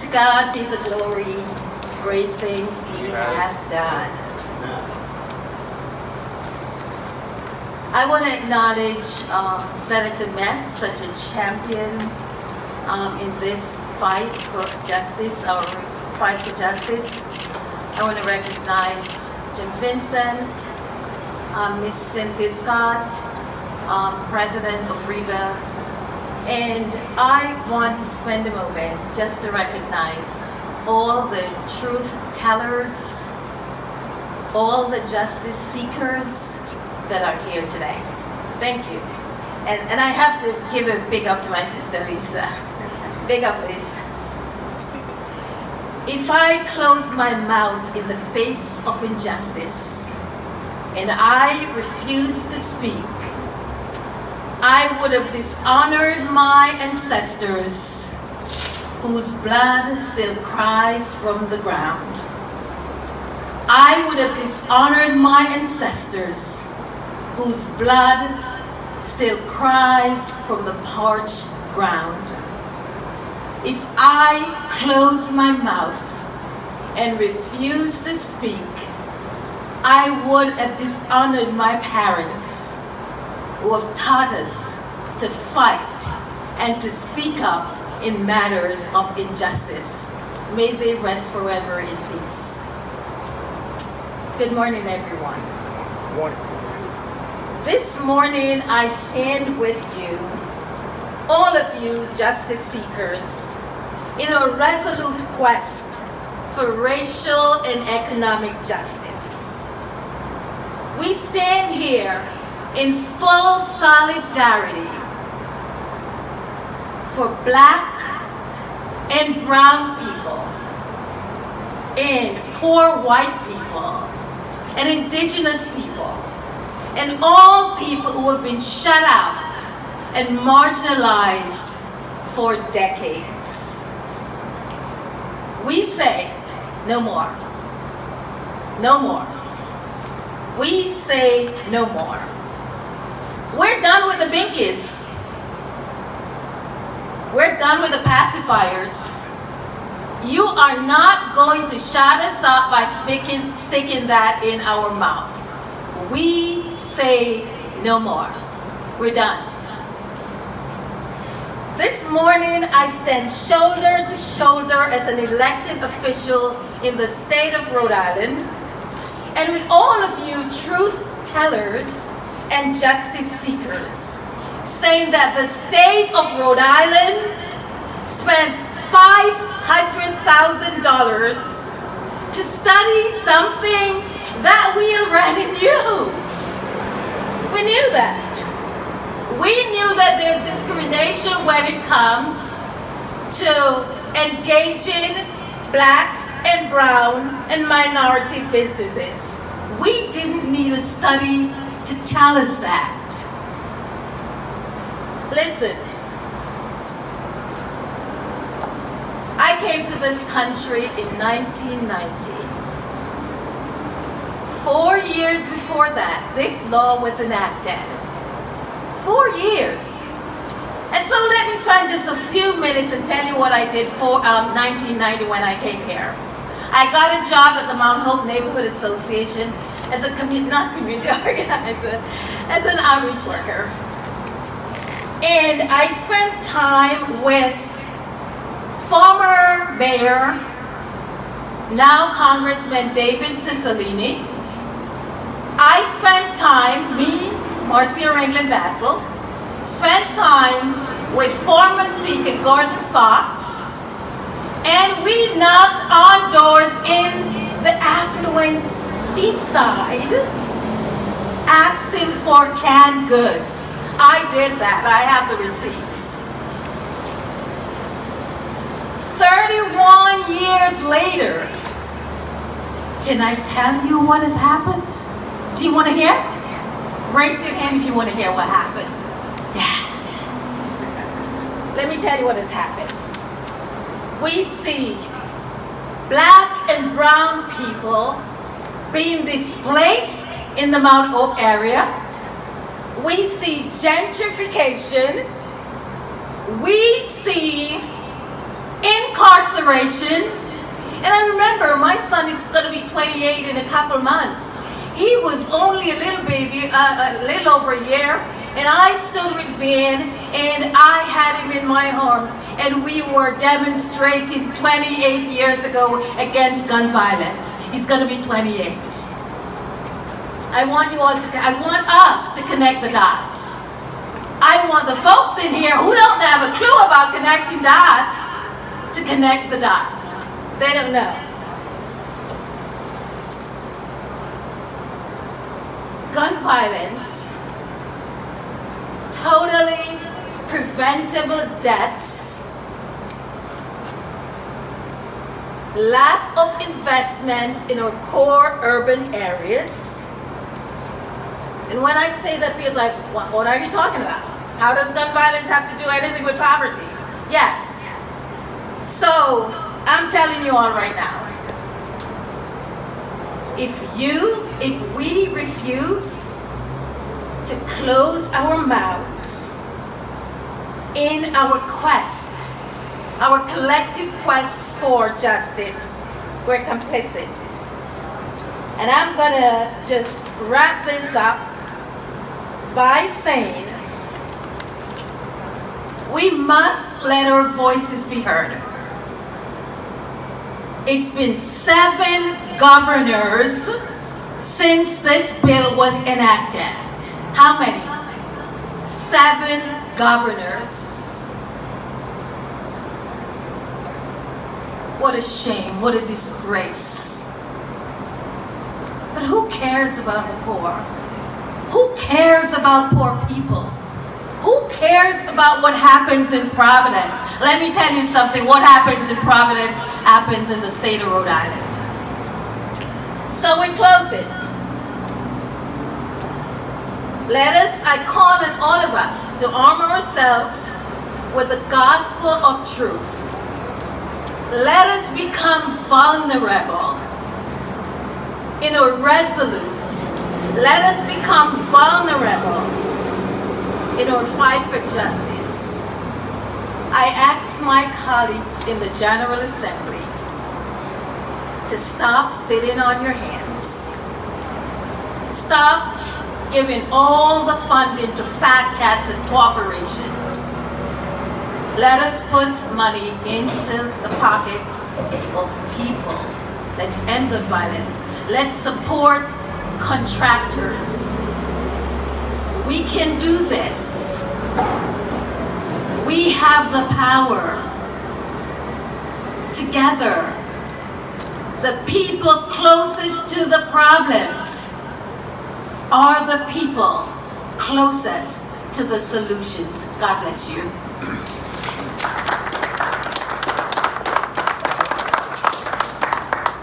To God be the glory, great things He hath done. I want to acknowledge Senator Metz, such a champion in this fight for justice, our fight for justice. I want to recognize Vincent, Miss Cynthia Scott, President of RIBBA, and I want to spend a moment just to recognize all the truth tellers, all the justice seekers that are here today. Thank you. And I have to give a big up to my sister Lisa. Big up, Liz. If I close my mouth in the face of injustice and I refuse to speak, I would have dishonored my ancestors whose blood still cries from the ground. I would have dishonored my ancestors whose blood still cries from the parched ground. If I close my mouth and refuse to speak, I would have dishonored my parents who have taught us to fight and to speak up in matters of injustice. May they rest forever in peace. Good morning, everyone. Morning. This morning I stand with you, all of you justice seekers, in a resolute quest for racial and economic justice. We stand here in full solidarity for Black and brown people, and poor white people, and indigenous people, and all people who have been shut out and marginalized for decades. We say, no more. No more. We say no more. We're done with the binkies. We're done with the pacifiers. You are not going to shut us up by sticking that in our mouth. We say no more. We're done. This morning, I stand shoulder to shoulder as an elected official in the state of Rhode Island, and with all of you truth tellers and justice seekers, saying that the state of Rhode Island spent $500,000 to study something that we already knew. We knew that. We knew that there's discrimination when it comes to engaging Black and brown and minority businesses. We didn't need a study to tell us that. Listen, I came to this country in 1990. 4 years before that, this law was enacted. 4 years. And so let me spend just a few minutes and tell you what I did for 1990 when I came here. I got a job at the Mount Hope Neighborhood Association as a not community organizer, as an outreach worker. And I spent time with former mayor, now Congressman David Cicilline. I spent time, me, Marcia Ringland Vassell, spent time with former Speaker Gordon Fox, and we knocked on doors in the affluent East Side, asking for canned goods. I did that. I have the receipts. 31 years later, can I tell you what has happened? Do you want to hear? Raise your hand if you want to hear what happened. Yeah. Let me tell you what has happened. We see Black and brown people being displaced in the Mount Hope area. We see gentrification. We see incarceration. incarceration. And I remember my son is going to be 28 in a couple months. He was only a little baby, a little over a year, and I stood with Vin and I had him in my arms, and we were demonstrating 28 years ago against gun violence. He's going to be 28. I want us to connect the dots. I want the folks in here who don't have a clue about connecting dots to connect the dots. They don't know. Gun violence, totally preventable deaths, lack of investments in our core urban areas. And when I say that, people's like, what are you talking about? How does gun violence have to do anything with poverty? Yes. So, I'm telling you all right now, if we refuse to close our mouths in our quest, our collective quest for justice, we're complicit. And I'm gonna just wrap this up by saying we must let our voices be heard. It's been 7 governors since this bill was enacted. How many? 7 governors. What a shame, what a disgrace. But who cares about the poor? Who cares about poor people? Who cares about what happens in Providence? Let me tell you something. What happens in Providence happens in the state of Rhode Island. So in closing, I call on all of us to arm ourselves with the gospel of truth. Let us become vulnerable in a resolute. Let us become vulnerable in our fight for justice. I ask my colleagues in the General Assembly to stop sitting on your hands. Stop giving all the funding to fat cats and corporations. Let us put money into the pockets of people. Let's end gun violence. Let's support contractors. We can do this. We have the power. Together, the people closest to the problems are the people closest to the solutions. God bless you.